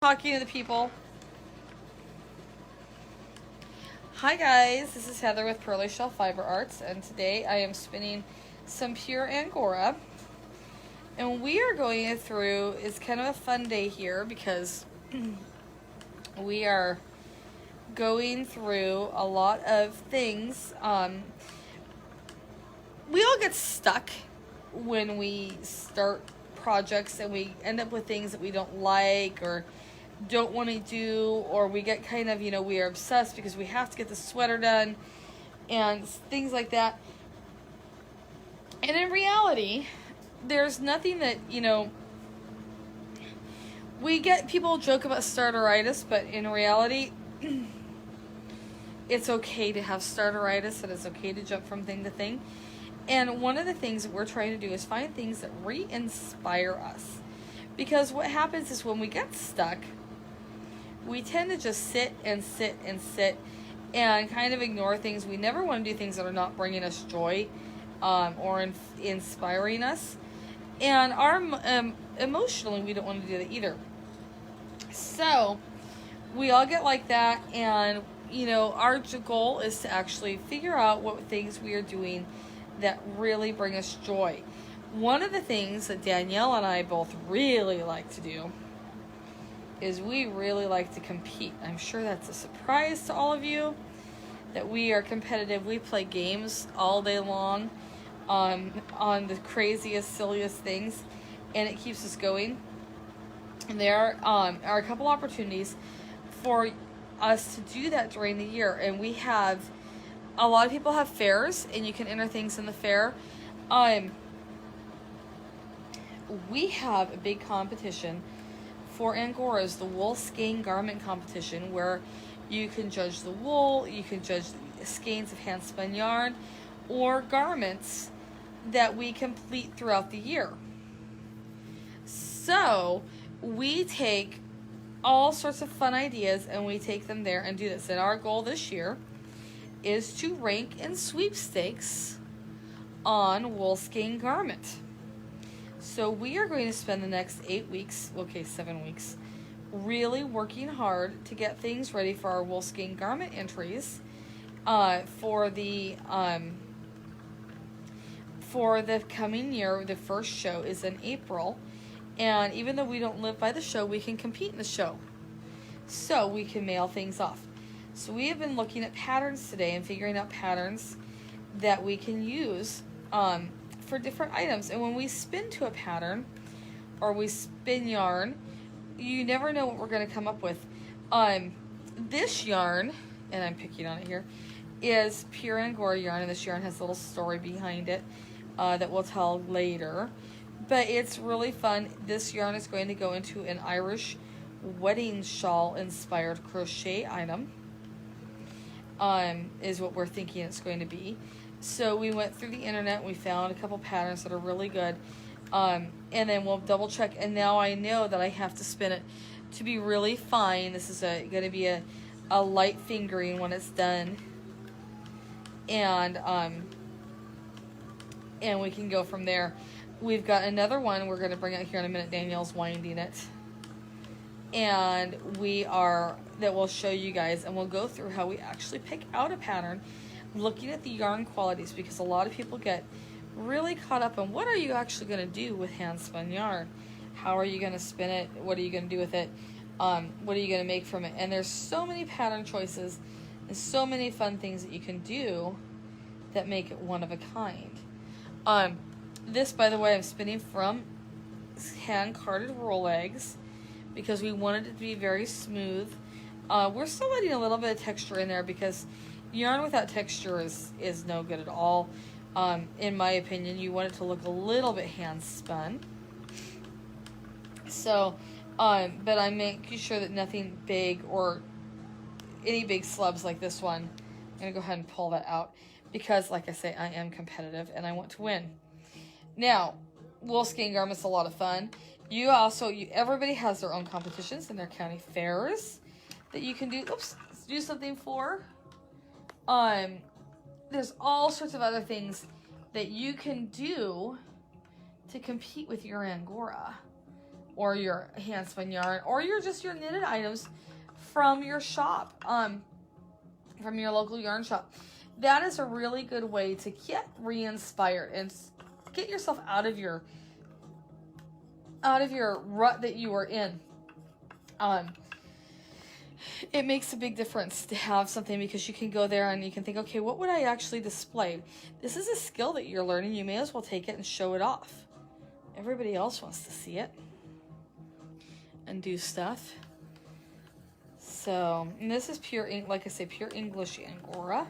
Talking to the people. Hi guys, this is Heather with Pearly Shell Fiber Arts, and today I am spinning some pure Angora. And we are going through, it's kind of a fun day here because we are going through a lot of things. We all get stuck when we start projects and we end up with things that we don't like or don't want to do, or we get kind of, we are obsessed because we have to get the sweater done and things like that. And in reality, there's nothing that, we get people joke about starteritis, but in reality, it's okay to have starteritis and it's okay to jump from thing to thing. And one of the things that we're trying to do is find things that re-inspire us. Because what happens is when we get stuck, we tend to just sit and kind of ignore things. We never want to do things that are not bringing us joy or inspiring us. And emotionally, we don't want to do that either. So we all get like that. And, our goal is to actually figure out what things we are doing that really bring us joy. One of the things that Danielle and I both really like to do is we really like to compete. I'm sure that's a surprise to all of you that we are competitive. We play games all day long on the craziest, silliest things, and it keeps us going. And there are a couple opportunities for us to do that during the year, and we have a lot of people have fairs, and you can enter things in the fair. We have a big competition for Angoras, the wool skein garment competition, where you can judge the wool, you can judge the skeins of hand spun yarn, or garments that we complete throughout the year. So we take all sorts of fun ideas and we take them there and do this. And our goal this year is to rank in sweepstakes on wool skein garment. So we are going to spend the next 7 weeks, really working hard to get things ready for our wool skein garment entries for the coming year. The first show is in April, and even though we don't live by the show, we can compete in the show. So we can mail things off. So we have been looking at patterns today and figuring out patterns that we can use for different items. And when we spin to a pattern or we spin yarn, you never know what we're going to come up with. This yarn, and I'm picking on it here, is pure Angora yarn, and this yarn has a little story behind it that we'll tell later. But it's really fun. This yarn is going to go into an Irish wedding shawl inspired crochet item. Is what we're thinking it's going to be. So we went through the internet and we found a couple patterns that are really good. And then we'll double check. And now I know that I have to spin it to be really fine. This is going to be a light fingering when it's done. And we can go from there. We've got another one we're going to bring out here in a minute. Danielle's winding it. And that will show you guys, and we'll go through how we actually pick out a pattern looking at the yarn qualities, because a lot of people get really caught up on what are you actually going to do with hand spun yarn. How are you going to spin it? What are you going to do with it? What are you going to make from it? And there's so many pattern choices and so many fun things that you can do that make it one of a kind. This, by the way, I'm spinning from hand carded roll eggs because we wanted it to be very smooth. We're still letting a little bit of texture in there because yarn without texture is no good at all. In my opinion, you want it to look a little bit hand spun. So, but I'm making sure that nothing big or any big slubs like this one. I'm going to go ahead and pull that out because, like I say, I am competitive and I want to win. Now, wool skein garment's a lot of fun. Everybody has their own competitions in their county fairs that you can do something for. There's all sorts of other things that you can do to compete with your Angora. or your hand spun yarn, or your knitted items from your shop, from your local yarn shop. That is a really good way to get re-inspired and get yourself out of your rut that you were in. It makes a big difference to have something, because you can go there and you can think, okay, what would I actually display? This is a skill that you're learning. You may as well take it and show it off. Everybody else wants to see it and do stuff. So, and this is pure, like I say, pure English Angora.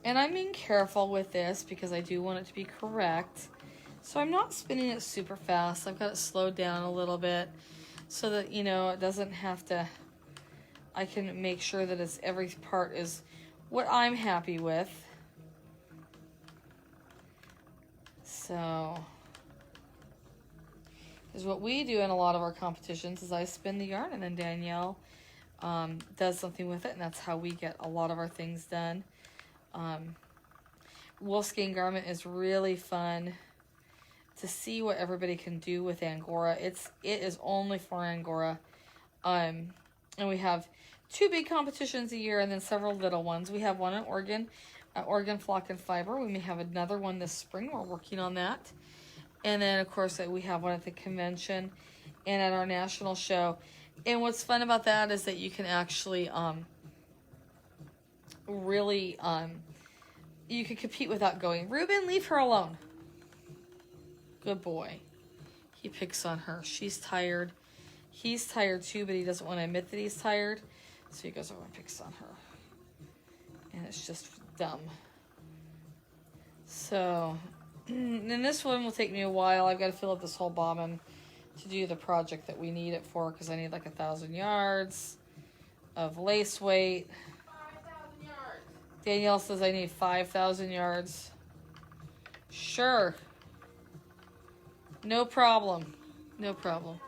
And I'm being careful with this because I do want it to be correct. So I'm not spinning it super fast. I've got it slowed down a little bit so that, you know, it doesn't have to, I can make sure that it's, every part is what I'm happy with. So, because what we do in a lot of our competitions is I spin the yarn and then Danielle does something with it, and that's how we get a lot of our things done. Wolfskin garment is really fun to see what everybody can do with Angora. It is only for Angora. And we have 2 big competitions a year and then several little ones. We have one in Oregon, Oregon Flock and Fiber. We may have another one this spring. We're working on that. And then, of course, we have one at the convention and at our national show. And what's fun about that is that you can actually really, you can compete without going, Ruben, leave her alone. Good boy. He picks on her. She's tired. He's tired too, but he doesn't want to admit that he's tired. So he goes over and picks on her. And it's just dumb. So, and this one will take me a while. I've got to fill up this whole bobbin to do the project that we need it for, because I need like 1,000 yards of lace weight. 5,000 yards. Danielle says I need 5,000 yards. Sure. No problem. No problem.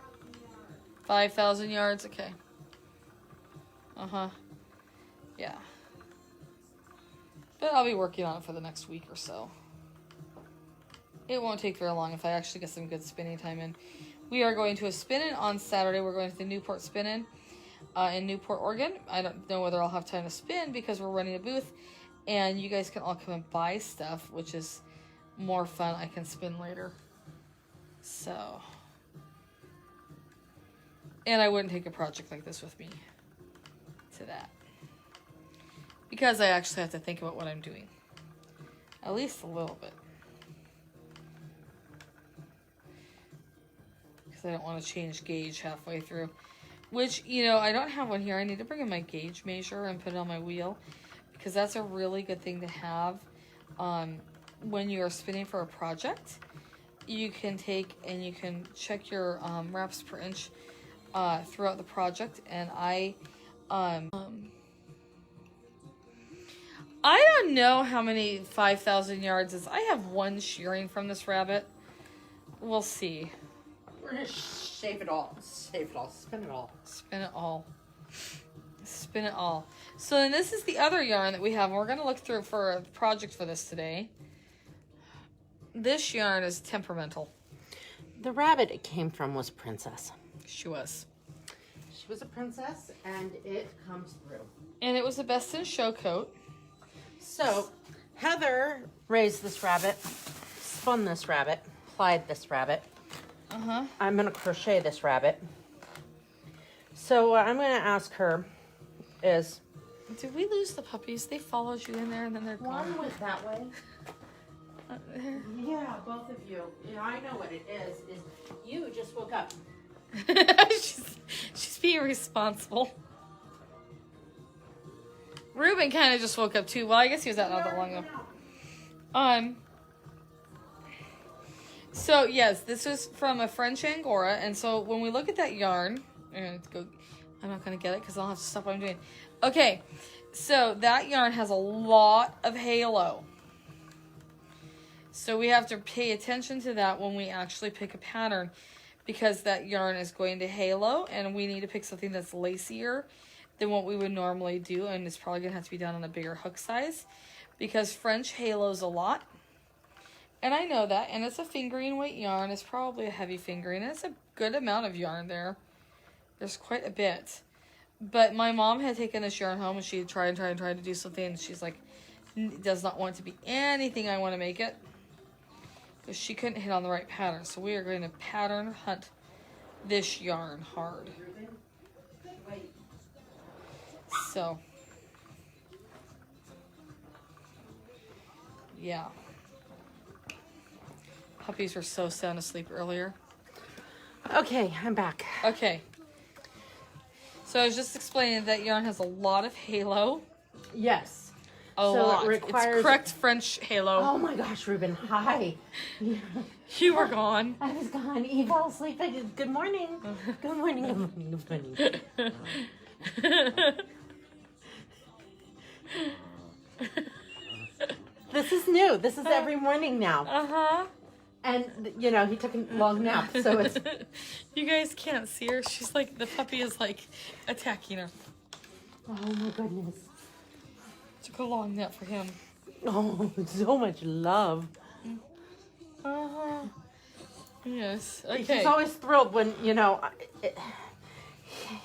5,000 yards? Okay. Uh-huh. Yeah. But I'll be working on it for the next week or so. It won't take very long if I actually get some good spinning time in. We are going to a spin-in on Saturday. We're going to the Newport Spin-In in Newport, Oregon. I don't know whether I'll have time to spin because we're running a booth. And you guys can all come and buy stuff, which is more fun. I can spin later. So. And I wouldn't take a project like this with me to that. Because I actually have to think about what I'm doing. At least a little bit. Because I don't want to change gauge halfway through. Which, you know, I don't have one here. I need to bring in my gauge measure and put it on my wheel. Because that's a really good thing to have when you are spinning for a project. You can take and you can check your wraps per inch throughout the project. And I don't know how many 5,000 yards is. I have one shearing from this rabbit. We'll see. We're going to shave it all. Shave it all. Spin it all. Spin it all. Spin it all. So then this is the other yarn that we have. We're going to look through for a project for this today. This yarn is temperamental. The rabbit it came from was Princess. She was. She was a princess, and it comes through. And it was the best in show coat. So, Heather raised this rabbit, spun this rabbit, plied this rabbit. Uh-huh. I'm going to crochet this rabbit. So, what I'm going to ask her is... Did we lose the puppies? They followed you in there and then they're gone. One went that way. Yeah, both of you. Yeah, I know what it is you just woke up. she's being responsible. Ruben kind of just woke up too. Well, I guess he was out not that long ago. So yes, this is from a French Angora, and so when we look at that yarn, I'm not gonna get it because I'll have to stop what I'm doing. Okay, so that yarn has a lot of halo. So we have to pay attention to that when we actually pick a pattern, because that yarn is going to halo, and we need to pick something that's lacier than what we would normally do, and it's probably going to have to be done on a bigger hook size, because French halos a lot, And I know that. And it's a fingering weight yarn. It's probably a heavy fingering. And it's a good amount of yarn there. There's quite a bit. But my mom had taken this yarn home and she had tried to do something. And she's like, does not want it to be anything I want to make it. Because she couldn't hit on the right pattern. So we are going to pattern hunt this yarn hard. So, yeah. Puppies were so sound asleep earlier. Okay, I'm back. Okay. So I was just explaining that yarn has a lot of halo. Yes. A lot. It's correct French halo. Oh my gosh, Ruben, hi. You were gone. I was gone. Eve fell asleep. I did. Good morning. Good morning. Good morning. Good morning. This is new. This is every morning now. Uh-huh. And, you know, he took a long nap, so it's... You guys can't see her. She's like, the puppy is like attacking her. Oh my goodness. Took a long nap for him. Oh, so much love. Uh-huh. Yes. Okay. He's always thrilled when, you know,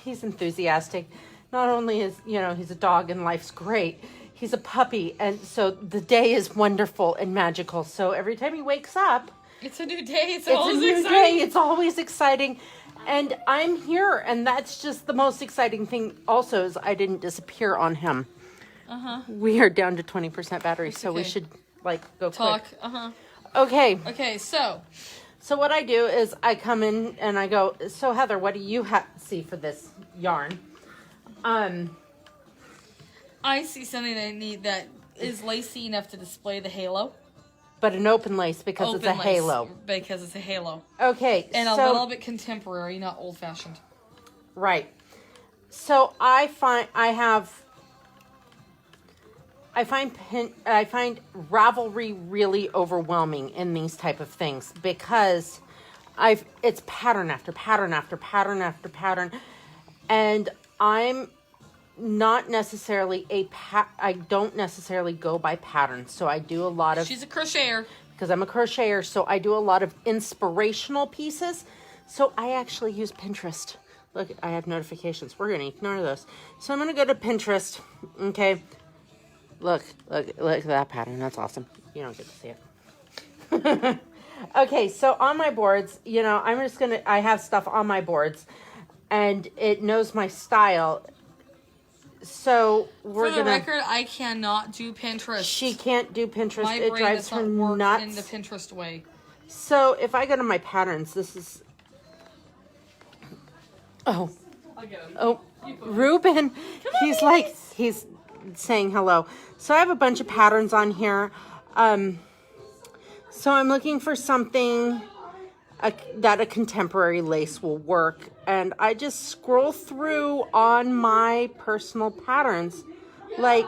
he's enthusiastic. Not only is, you know, he's a dog and life's great, he's a puppy. And so the day is wonderful and magical. So every time he wakes up, it's a new day. It's a always new exciting. day. It's always exciting. And I'm here. And that's just the most exciting thing also is I didn't disappear on him. Uh-huh. We are down to 20% battery, so we okay. should, like, go Talk. quick. Uh-huh. Okay. Okay, so what I do is I come in and I go, so Heather, what do you see for this yarn? I see something that I need that is lacy enough to display the halo. But an open lace because it's a lace, halo. Because it's a halo. Okay. And a little bit contemporary, not old-fashioned. Right. So I find Ravelry really overwhelming in these type of things because it's pattern after pattern after pattern after pattern, and I'm not necessarily I don't necessarily go by patterns, so I do a lot of... She's a crocheter. Because I'm a crocheter, so I do a lot of inspirational pieces. So I actually use Pinterest. Look, I have notifications. We're going to ignore those. So I'm going to go to Pinterest. Okay. Look at that pattern. That's awesome. You don't get to see it. Okay, so on my boards, you know, I have stuff on my boards, and it knows my style. So For the record, I cannot do Pinterest. She can't do Pinterest. My It brain drives does her not work nuts. in the Pinterest way. So if I go to my patterns, this is... Oh. I'll get him. Oh, Ruben. He's saying hello. So I have a bunch of patterns on here. So I'm looking for something that a contemporary lace will work. And I just scroll through on my personal patterns. Like,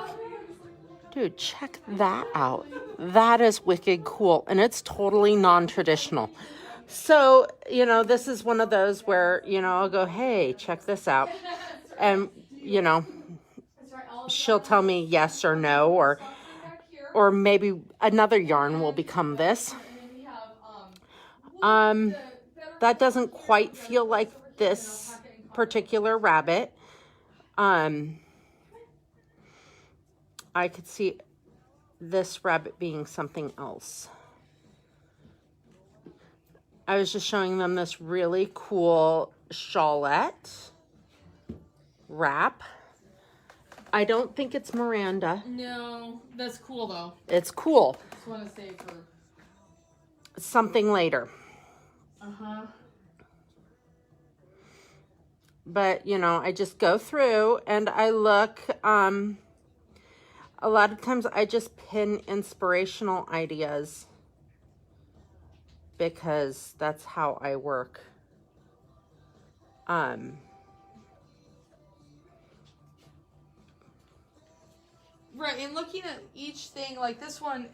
dude, check that out. That is wicked cool. And it's totally non-traditional. So, you know, this is one of those where, you know, I'll go, hey, check this out. And, you know, she'll tell me yes or no, or maybe another yarn will become this. That doesn't quite feel like this particular rabbit. I could see this rabbit being something else. I was just showing them this really cool shawlette wrap. I don't think it's Miranda. No, that's cool though. It's cool. Just want to save her. Something later. Uh-huh. But, you know, I just go through and I look. A lot of times I just pin inspirational ideas because that's how I work. Right, and looking at each thing, like this one,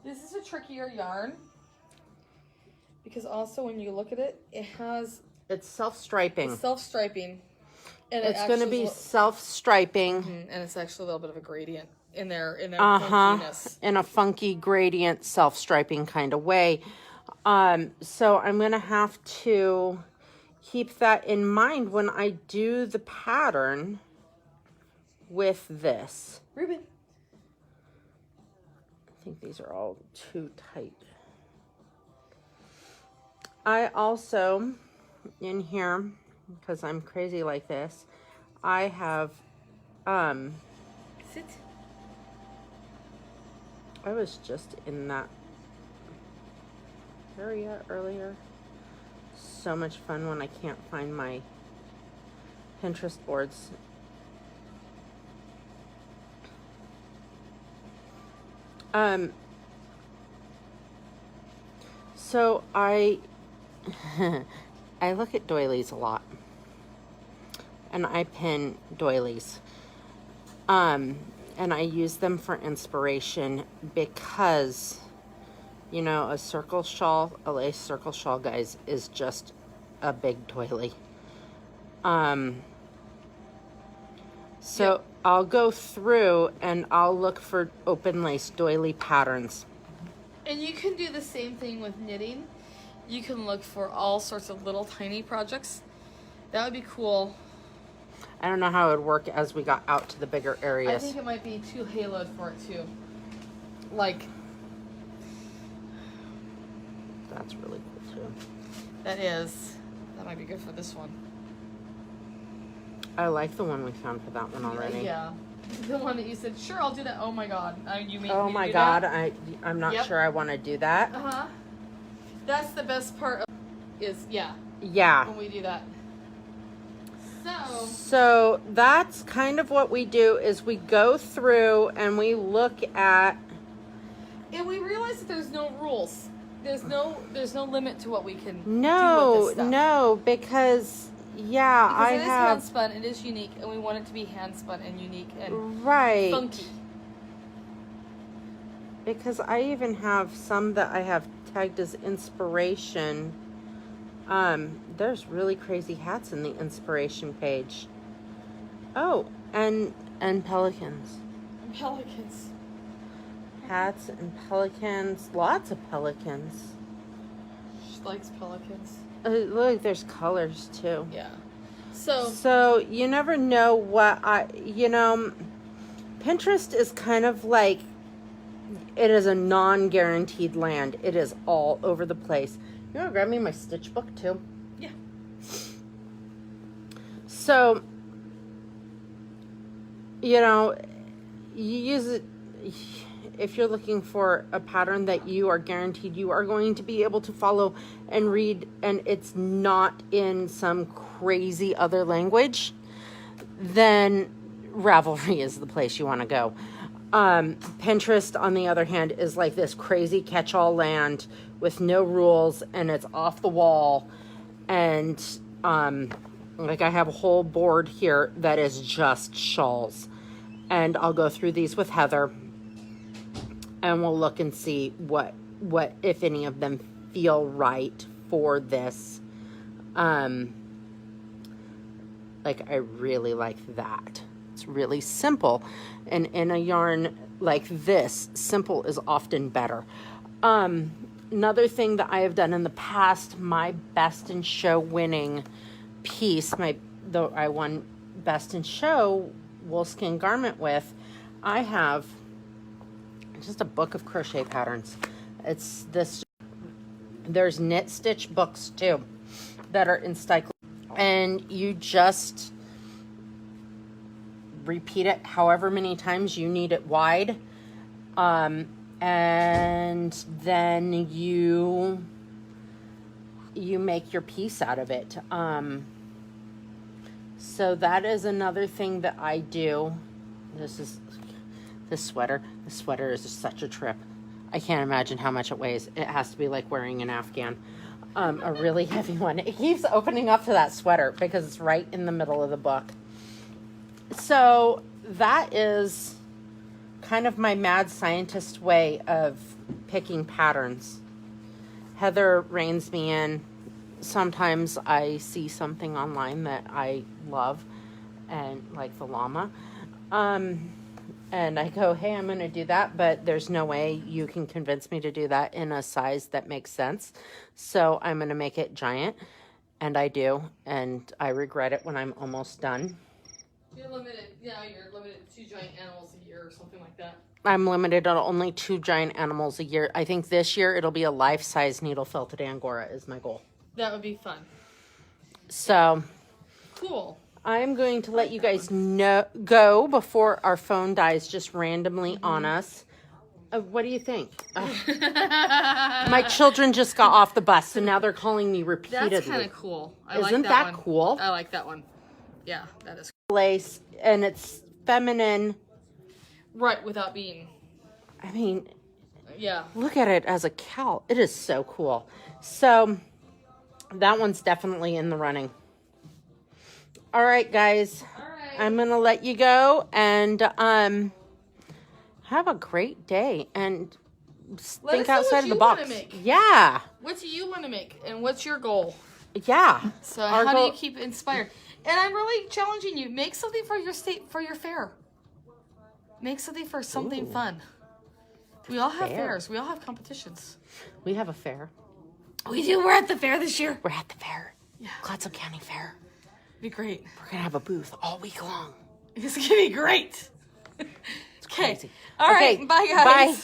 this is a trickier yarn. Because also when you look at it, it's self-striping. Self-striping. And it's going to be self-striping. And it's actually a little bit of a gradient in their Uh-huh. funkiness. In a funky gradient, self-striping kind of way. So I'm going to have to keep that in mind when I do the pattern with this. Ruben. I think these are all too tight. I also, in here, because I'm crazy like this, I have, Sit. I was just in that area earlier. So much fun when I can't find my Pinterest boards. So I look at doilies a lot, and I pin doilies. And I use them for inspiration because, you know, a circle shawl, a lace circle shawl, guys, is just a big doily. So Yep. I'll go through and I'll look for open lace doily patterns. And you can do the same thing with knitting. You can look for all sorts of little tiny projects. That would be cool. I don't know how it would work as we got out to the bigger areas. I think it might be too haloed for it too. Like, that's really cool too. that might be good for this one. I like the one we found for that one already. Yeah. The one that you said, sure, I'll do that. Oh my God. You mean Oh me to my do God, that? I'm not Yep. sure I want to do that. Uh-huh. That's the best part of yeah, Yeah. when we do that. So that's kind of what we do is we go through and we look at. And we realize that there's no rules. There's no limit to what we can do with this stuff. No, because Because I it is have hand spun, it is unique, and we want it to be hand spun and unique and right. funky. Because I even have some that I have tagged as inspiration. There's really crazy hats in the inspiration page. Oh, and pelicans. And pelicans. Hats and pelicans. Lots of pelicans. She likes pelicans. Look, there's colors too. Yeah. So you never know what Pinterest is kind of like, it is a non-guaranteed land. It is all over the place. You want to grab me my stitch book too? yeah. So, you use it if you're looking for a pattern that you are guaranteed you are going to be able to follow and read, and it's not in some crazy other language, then Ravelry is the place you want to go. Pinterest, on the other hand, is like this crazy catch-all land with no rules, and it's off the wall. And like I have a whole board here that is just shawls, and I'll go through these with Heather, and we'll look and see what if any of them feel right for this. Like I really like that. It's really simple, and in a yarn like this, simple is often better. Another thing that I have done in the past, my Best in Show winning piece, I won Best in Show Woolskin garment with, I have just a book of crochet patterns. It's this, there's knit stitch books too that are encyclopedias, and you just repeat it however many times you need it wide, and then you make your piece out of it. So that is another thing that I do. This sweater is just such a trip. I can't imagine how much it weighs. It has to be like wearing an Afghan, a really heavy one. It keeps opening up to that sweater because it's right in the middle of the book. So that is kind of my mad scientist way of picking patterns. Heather reins me in. Sometimes I see something online that I love, and like the llama. And I go, hey, I'm going to do that, but there's no way you can convince me to do that in a size that makes sense. So I'm going to make it giant. And I do. And I regret it when I'm almost done. You're limited. Yeah, you're limited to 2 giant animals a year or something like that. I'm limited on only 2 giant animals a year. I think this year it'll be a life-size needle-felted Angora is my goal. That would be fun. So Cool. I'm going to let you guys go before our phone dies just randomly on us. What do you think? My children just got off the bus, and now they're calling me repeatedly. That's kind of cool. Isn't that cool? I like that one. Yeah, that is cool. Lace, and it's feminine. Right, without being. I mean, yeah. Look at it as a cowl. It is so cool. So that one's definitely in the running. All right, guys. All right. I'm going to let you go and have a great day and think outside of the box. Yeah. What do you want to make? And what's your goal? Yeah. So how do you keep inspired? And I'm really challenging you. Make something for your fair. Make something for something fun. We all have fairs. We all have competitions. We have a fair. We do. We're at the fair this year. We're at the fair. Yeah. Gladstone County Fair. Be great. We're going to have a booth all week long. It's going to be great. It's crazy. All right. Bye, guys. Bye.